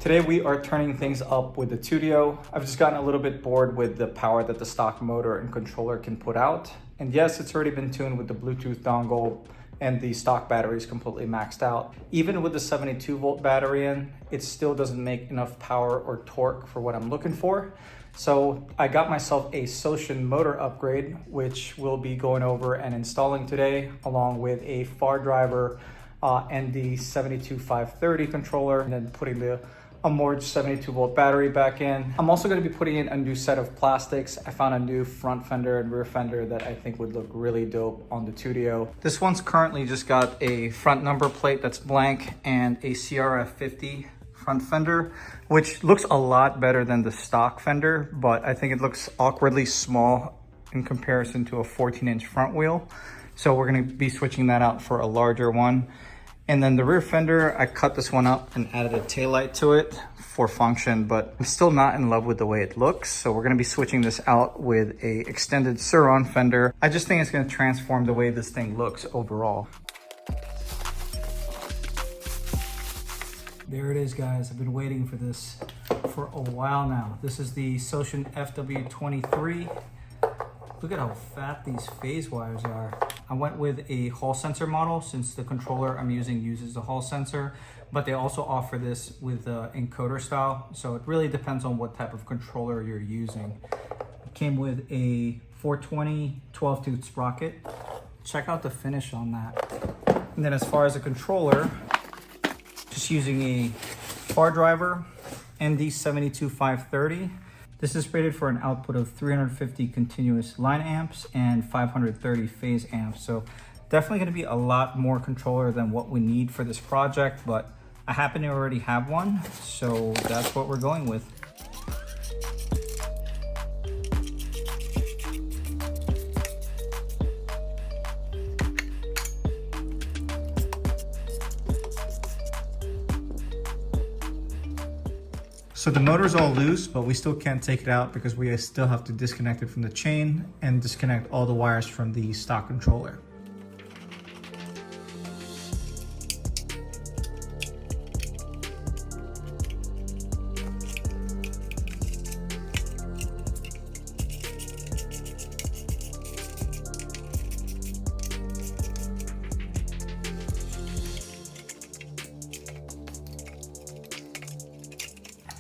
Today we are turning things up with the Tuttio. I've just gotten a little bit bored with the power that the stock motor and controller can put out. And yes, it's already been tuned with the Bluetooth dongle and the stock battery is completely maxed out. Even with the 72 volt battery in, it still doesn't make enough power or torque for what I'm looking for. So I got myself a Sotion motor upgrade, which we'll be going over and installing today, along with a Fardriver ND72530 controller, and then putting the Amorge 72 volt battery back in. I'm also going to be putting in a new set of plastics. I found a new front fender and rear fender that I think would look really dope on the Tuttio. This one's currently just got a front number plate that's blank and a CRF50 front fender, which looks a lot better than the stock fender, but I think it looks awkwardly small in comparison to a 14-inch front wheel. So we're going to be switching that out for a larger one. And then the rear fender, I cut this one up and added a taillight to it for function, but I'm still not in love with the way it looks. So we're gonna be switching this out with a extended Sotion fender. I just think it's gonna transform the way this thing looks overall. There it is, guys. I've been waiting for this for a while now. This is the Sotion FW23. Look at how fat these phase wires are. I went with a Hall sensor model since the controller I'm using uses a Hall sensor, but they also offer this with encoder style. So it really depends on what type of controller you're using. It came with a 420 12 tooth sprocket. Check out the finish on that. And then as far as a controller, just using a Fardriver ND72530. This is rated for an output of 350 continuous line amps and 530 phase amps. So definitely gonna be a lot more controller than what we need for this project, but I happen to already have one, so that's what we're going with. So the motor's all loose, but we still can't take it out because we still have to disconnect it from the chain and disconnect all the wires from the stock controller.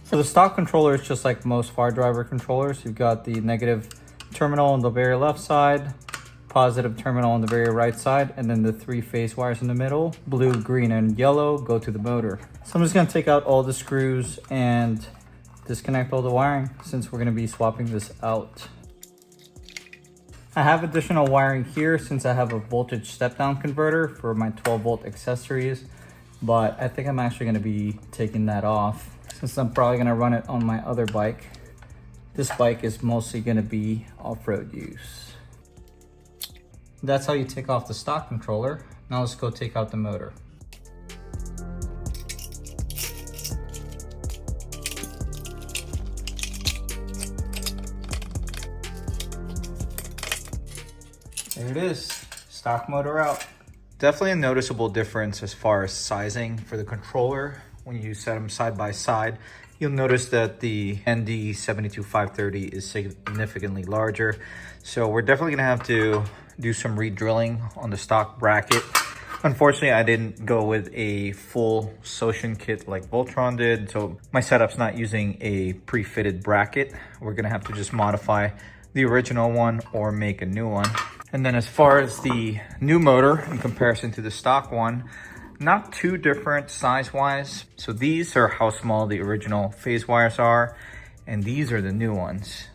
For the stock controller, it's just like most Fardriver controllers. You've got the negative terminal on the very left side, positive terminal on the very right side, and then the 3 phase wires in the middle. Blue, green, and yellow go to the motor. So I'm just gonna take out all the screws and disconnect all the wiring since we're gonna be swapping this out. I have additional wiring here since I have a voltage step-down converter for my 12 volt accessories, but I think I'm actually gonna be taking that off since I'm probably gonna run it on my other bike. This bike is mostly gonna be off-road use. That's how you take off the stock controller. Now let's go take out the motor. There it is, stock motor out. Definitely a noticeable difference as far as sizing for the controller. When you set them side by side, you'll notice that the ND72530 is significantly larger. So we're definitely gonna have to do some re-drilling on the stock bracket. Unfortunately, I didn't go with a full Sotion kit like Voltron did, so my setup's not using a pre-fitted bracket. We're gonna have to just modify the original one or make a new one. And then as far as the new motor in comparison to the stock one, not too different size-wise. So these are how small the original phase wires are, and these are the new ones.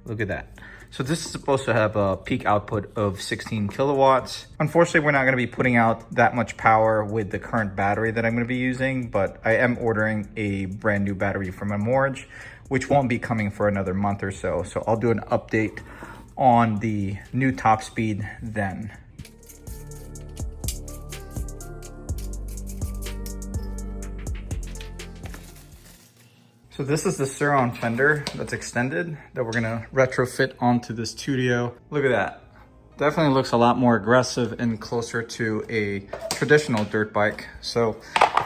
Look at that. So this is supposed to have a peak output of 16 kilowatts. Unfortunately, we're not gonna be putting out that much power with the current battery that I'm gonna be using, but I am ordering a brand new battery from Amorge, which won't be coming for another month or so. So I'll do an update on the new top speed then. So this is the Sotion fender that's extended that we're gonna retrofit onto this Tuttio. Look at that. Definitely looks a lot more aggressive and closer to a traditional dirt bike. So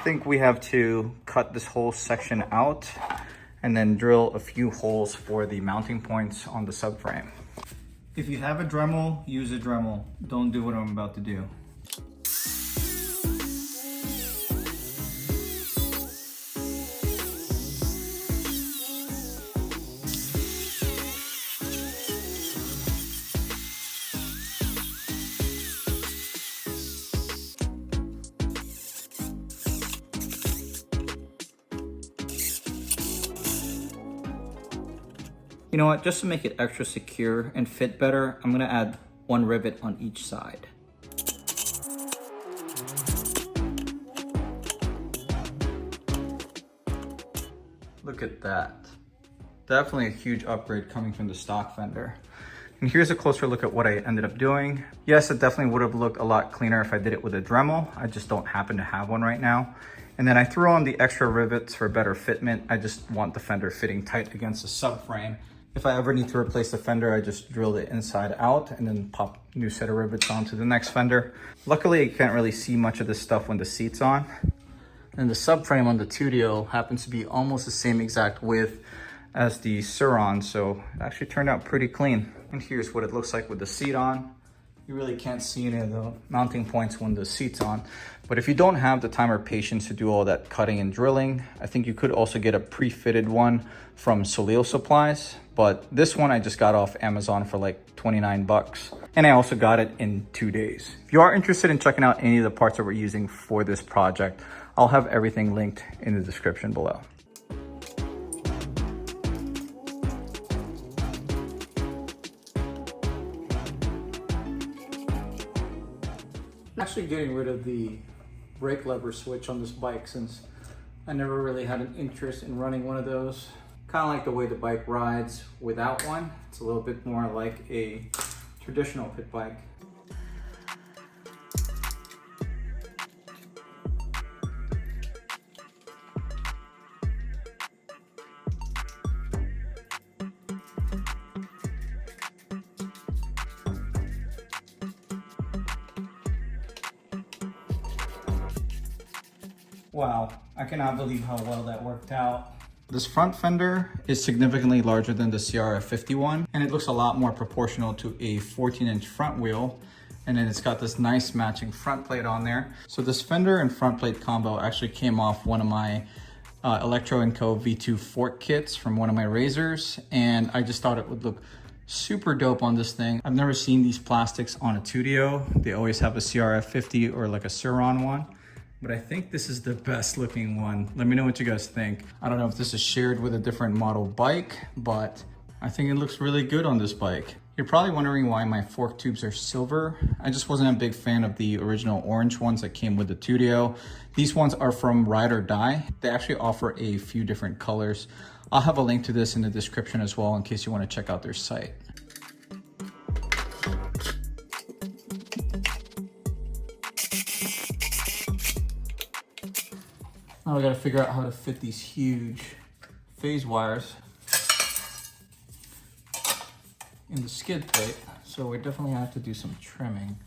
think we have to cut this whole section out and then drill a few holes for the mounting points on the subframe. If you have a Dremel, use a Dremel. Don't do what I'm about to do. You know what, just to make it extra secure and fit better, I'm gonna add one rivet on each side. Look at that. Definitely a huge upgrade coming from the stock fender. And here's a closer look at what I ended up doing. Yes, it definitely would have looked a lot cleaner if I did it with a Dremel. I just don't happen to have one right now. And then I threw on the extra rivets for better fitment. I just want the fender fitting tight against the subframe. If I ever need to replace the fender, I just drill it inside out and then pop a new set of rivets onto the next fender. Luckily, you can't really see much of this stuff when the seat's on. And the subframe on the Tuttio happens to be almost the same exact width as the Sur-On, so it actually turned out pretty clean. And here's what it looks like with the seat on. You really can't see any of the mounting points when the seat's on. But if you don't have the time or patience to do all that cutting and drilling, I think you could also get a pre-fitted one from Soleil supplies. But this one I just got off Amazon for like 29 bucks. And I also got it in 2 days. If you are interested in checking out any of the parts that we're using for this project, I'll have everything linked in the description below. Actually getting rid of the brake lever switch on this bike since I never really had an interest in running one of those. Kind of like the way the bike rides without one. It's a little bit more like a traditional pit bike. Wow, I cannot believe how well that worked out. This front fender is significantly larger than the CRF51, and it looks a lot more proportional to a 14-inch front wheel. And then it's got this nice matching front plate on there. So this fender and front plate combo actually came off one of my Electro & Co. V2 fork kits from one of my razors, and I just thought it would look super dope on this thing. I've never seen these plastics on a Tuttio. They always have a CRF50 or like a Sur-On one. But I think this is the best looking one. Let me know what you guys think. I don't know if this is shared with a different model bike, but I think it looks really good on this bike. You're probably wondering why my fork tubes are silver. I just wasn't a big fan of the original orange ones that came with the Tuttio. These ones are from Ride or Die. They actually offer a few different colors. I'll have a link to this in the description as well in case you want to check out their site. Now we gotta figure out how to fit these huge phase wires in the skid plate. So we definitely have to do some trimming.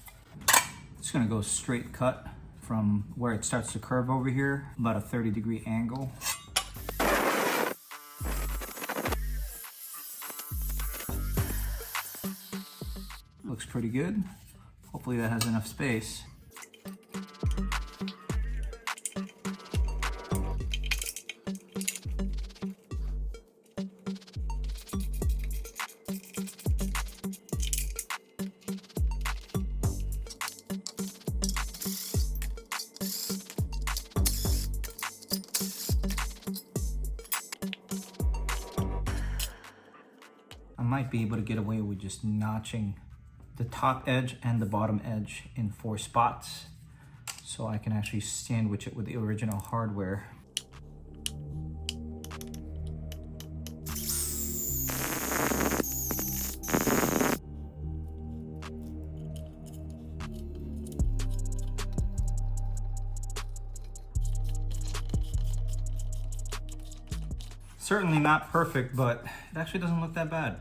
It's gonna go straight cut from where it starts to curve over here, about a 30-degree angle. Looks pretty good. Hopefully that has enough space. I might be able to get away with just notching the top edge and the bottom edge in 4 spots so I can actually sandwich it with the original hardware. Certainly not perfect, but it actually doesn't look that bad.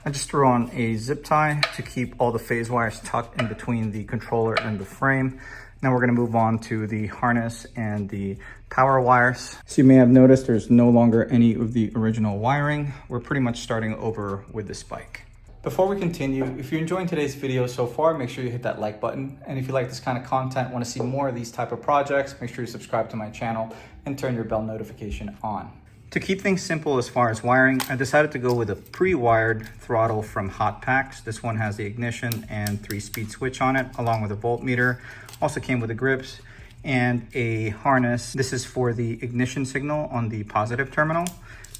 I just threw on a zip tie to keep all the phase wires tucked in between the controller and the frame. Now we're gonna move on to the harness and the power wires. So you may have noticed there's no longer any of the original wiring. We're pretty much starting over with this bike. Before we continue, if you're enjoying today's video so far, make sure you hit that like button. And if you like this kind of content, want to see more of these type of projects, make sure you subscribe to my channel and turn your bell notification on. To keep things simple as far as wiring, I decided to go with a pre-wired throttle from Hot Packs. This one has the ignition and 3-speed switch on it, along with a voltmeter. Also came with the grips and a harness. This is for the ignition signal on the positive terminal.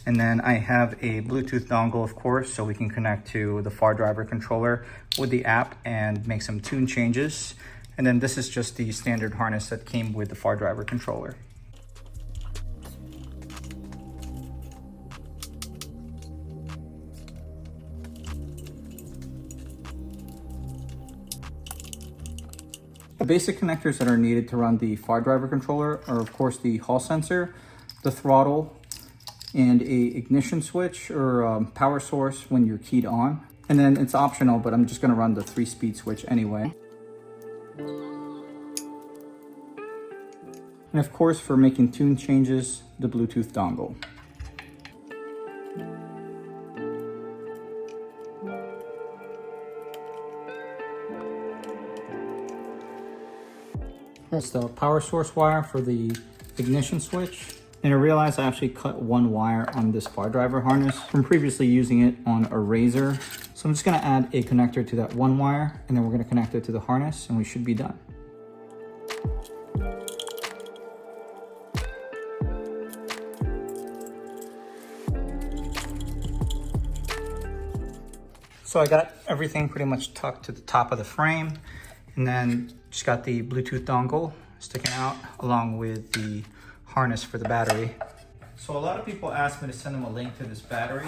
And then I have a Bluetooth dongle, of course, so we can connect to the Fardriver controller with the app and make some tune changes. And then this is just the standard harness that came with the Fardriver controller. The basic connectors that are needed to run the Fardriver controller are, of course, the hall sensor, the throttle, and a ignition switch or power source when you're keyed on. And then it's optional, but I'm just gonna run the 3-speed switch anyway. And of course, for making tune changes, the Bluetooth dongle. That's the power source wire for the ignition switch. And I realized I actually cut one wire on this Fardriver harness from previously using it on a razor. So I'm just gonna add a connector to that one wire, and then we're gonna connect it to the harness, and we should be done. So I got everything pretty much tucked to the top of the frame, and then just got the Bluetooth dongle sticking out along with the harness for the battery. So a lot of people ask me to send them a link to this battery,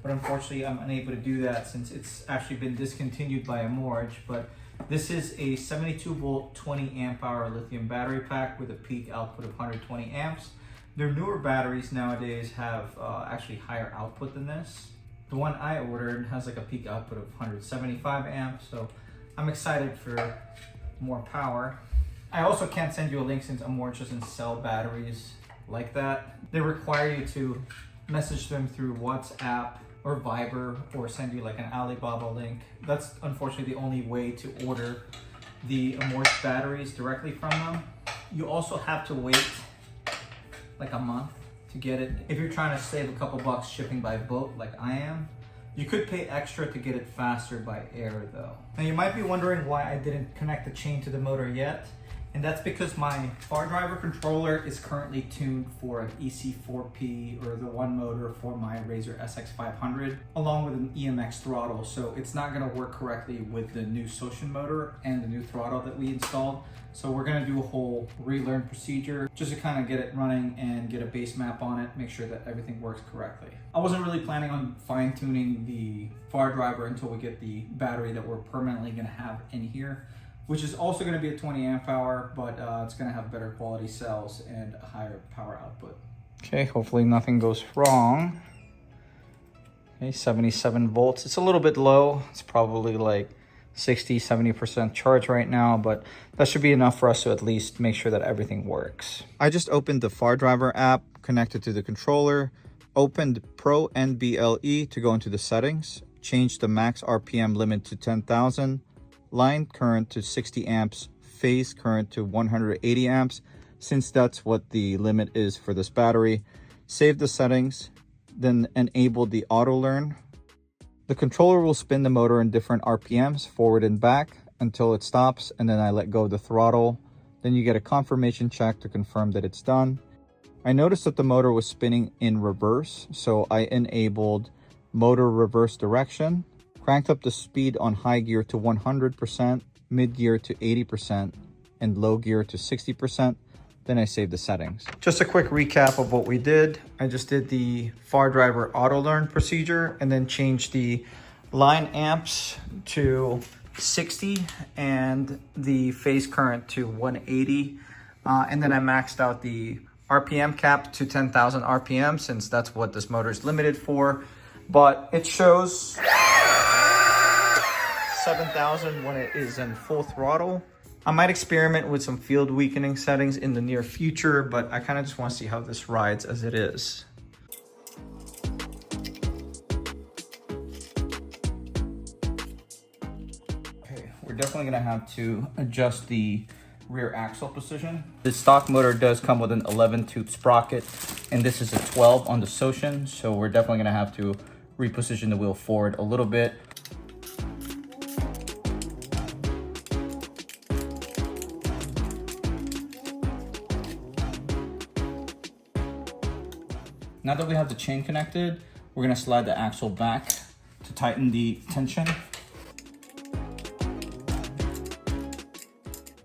but unfortunately I'm unable to do that since it's actually been discontinued by Amorge. But this is a 72 volt 20 amp hour lithium battery pack with a peak output of 120 amps. Their newer batteries nowadays have actually higher output than this. The one I ordered has like a peak output of 175 amps, so I'm excited for more power. I also can't send you a link since Amorge doesn't sell batteries like that. They require you to message them through WhatsApp or Viber or send you like an Alibaba link. That's unfortunately the only way to order the Amorge batteries directly from them. You also have to wait like a month to get it. If you're trying to save a couple bucks shipping by boat like I am, you could pay extra to get it faster by air though. Now you might be wondering why I didn't connect the chain to the motor yet. And that's because my Fardriver controller is currently tuned for an EC4P or the one motor for my Razor SX500, along with an EMX throttle. So it's not gonna work correctly with the new Sotion motor and the new throttle that we installed. So we're gonna do a whole relearn procedure just to kind of get it running and get a base map on it, make sure that everything works correctly. I wasn't really planning on fine tuning the Fardriver until we get the battery that we're permanently gonna have in here, which is also going to be a 20 amp hour, but it's going to have better quality cells and a higher power output. Okay, hopefully nothing goes wrong. Okay, 77 volts. It's a little bit low. It's probably like 60-70% charge right now, but that should be enough for us to at least make sure that everything works. I just opened the Fardriver app, connected to the controller, opened Pro NBLE to go into the settings, changed the max RPM limit to 10,000, line current to 60 amps, phase current to 180 amps, since that's what the limit is for this battery. Save the settings, then enable the auto learn. The controller will spin the motor in different RPMs, forward and back, until it stops, and then I let go of the throttle. Then you get a confirmation check to confirm that it's done. I noticed that the motor was spinning in reverse, so I enabled motor reverse direction, cranked up the speed on high gear to 100%, mid gear to 80%, and low gear to 60%. Then I saved the settings. Just a quick recap of what we did. I just did the Fardriver auto learn procedure and then changed the line amps to 60 and the phase current to 180. And then I maxed out the RPM cap to 10,000 RPM since that's what this motor is limited for. But it shows 7,000 when it is in full throttle. I might experiment with some field weakening settings in the near future, but I kind of just want to see how this rides as it is. Okay, we're definitely gonna have to adjust the rear axle position. The stock motor does come with an 11-tooth sprocket, and this is a 12 on the Sotion, so we're definitely gonna have to reposition the wheel forward a little bit. Now that we have the chain connected, we're gonna slide the axle back to tighten the tension.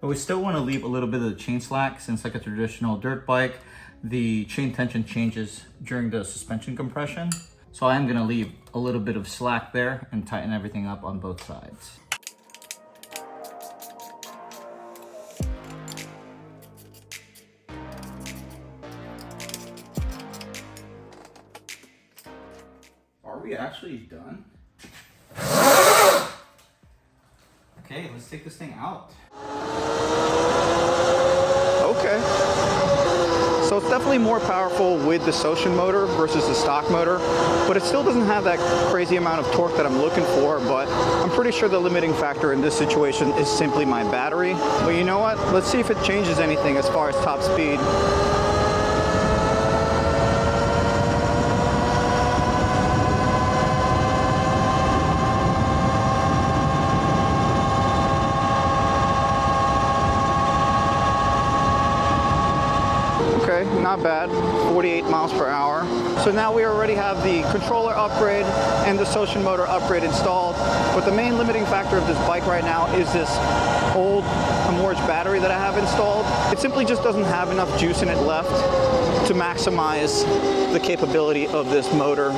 But we still wanna leave a little bit of the chain slack, since like a traditional dirt bike, the chain tension changes during the suspension compression. So I am gonna leave a little bit of slack there and tighten everything up on both sides. Are we actually done? Okay, let's take this thing out. Okay. So it's definitely more powerful with the Sotion motor versus the stock motor, but it still doesn't have that crazy amount of torque that I'm looking for, but I'm pretty sure the limiting factor in this situation is simply my battery. But you know what? Let's see if it changes anything as far as top speed. Okay, not bad, 48 miles per hour. So now we already have the controller upgrade and the Sotion motor upgrade installed, but the main limiting factor of this bike right now is this old Amorge battery that I have installed. It simply just doesn't have enough juice in it left to maximize the capability of this motor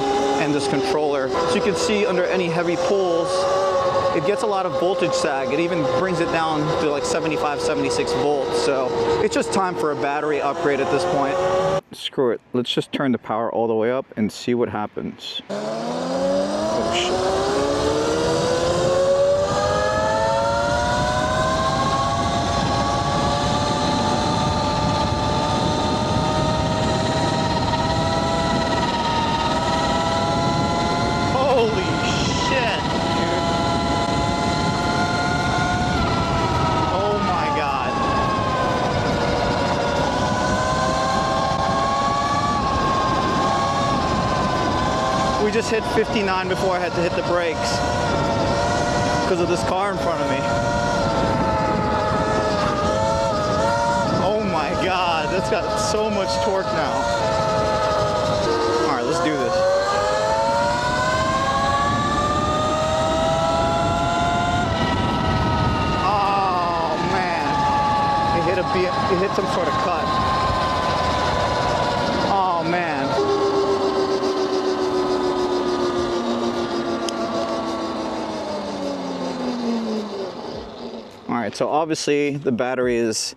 and this controller. So you can see under any heavy pulls, it gets a lot of voltage sag. It even brings it down to like 75, 76 volts. So it's just time for a battery upgrade at this point. Screw it. Let's just turn the power all the way up and see what happens. Oh shit. We just hit 59 before I had to hit the brakes because of this car in front of me. Oh my God, that's got so much torque now. All right, let's do this. Oh man, it hit some sort of cut. Oh man. All right, so obviously the battery is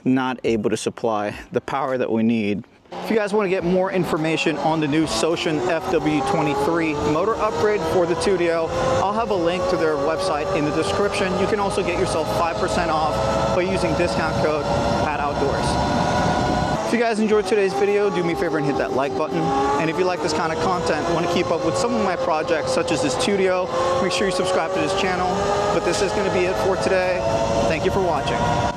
not able to supply the power that we need. If you guys want to get more information on the new Sotion FW23 motor upgrade for the Tuttio, I'll have a link to their website in the description. You can also get yourself 5% off by using discount code PATOutdoors. If you guys enjoyed today's video, do me a favor and hit that like button. And if you like this kind of content, want to keep up with some of my projects such as this Tuttio, make sure you subscribe to this channel. But this is going to be it for today. Thank you for watching.